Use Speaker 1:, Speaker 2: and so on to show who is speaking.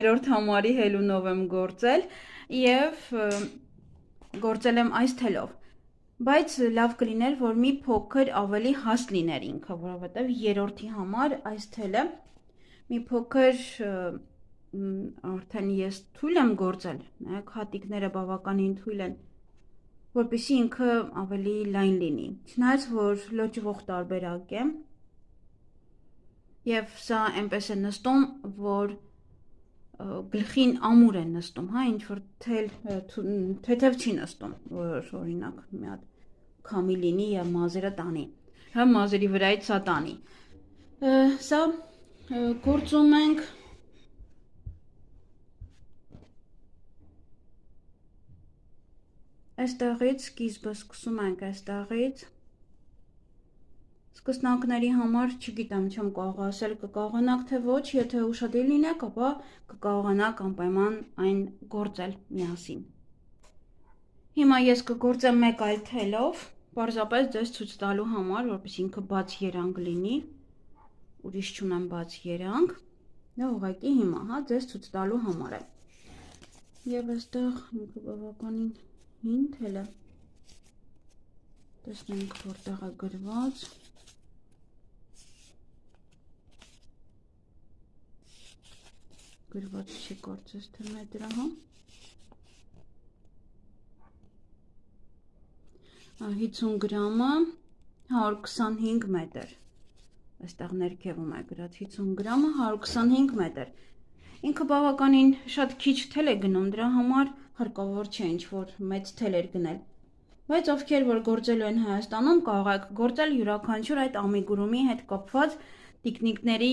Speaker 1: երրորդ համարի հելունով եմ գործել և գործել եմ այս թելով, բայց լավ կլիներ, որ մի փոքր ավելի հաստ լիներ ինքը, որովհետև երրորդի համար այս թելը մի փոքր արդեն ես թույլ եմ գործել, նայեք հատիկները բավականին թույլ են, որպեսզի ինքը ավելի լայն լինի, չնայած որ լոճվող տարբերակ է և սա այնպես է նստում, որ գլխին ամուր է նստում, ինչ-որ թեթև չի նստում, որ օրինակ մի հատ քամի լինի և մազերը տանի, մազերի վրայից սա տանի, սա գործում ենք այստեղից, սկիզբը սկսում ենք այստեղից, սկսնակների համար չգիտեմ, չեմ կարող ասել կկարողանաք թե ոչ, եթե ուշադիր լինեք, ապա կկարողանաք անպայման այն գործել միասին։ Հիմա ես կգործեմ մեկ այլ թելով, պարզապես ձեզ ցույց տալու համար, որպեսզի ինքը բաց երանգ լինի, ուրիշ չունեմ բաց երանգ, դա ուղղակի հիմա, ձեզ ցույց տալու համար է։ Եվ այստեղ ինքը բավականին հին թել է, տեսնենք որտեղ է գրված, գրված չի կարծես թե մետրը, 50 գրամը 125 մետր, այստեղ ներքևում է գրած 50 գրամը 125 մետր, ինքը բավականին շատ քիչ թել է գնում, դրա համար հարկավոր չէ ինչ-որ մեծ թելեր գնել, բայց ովքեր որ գործելու են Հայաստանում կարող եք գործել յուրաքանչյուր այդ ամիգուրումի հետ կապված տիկնիկների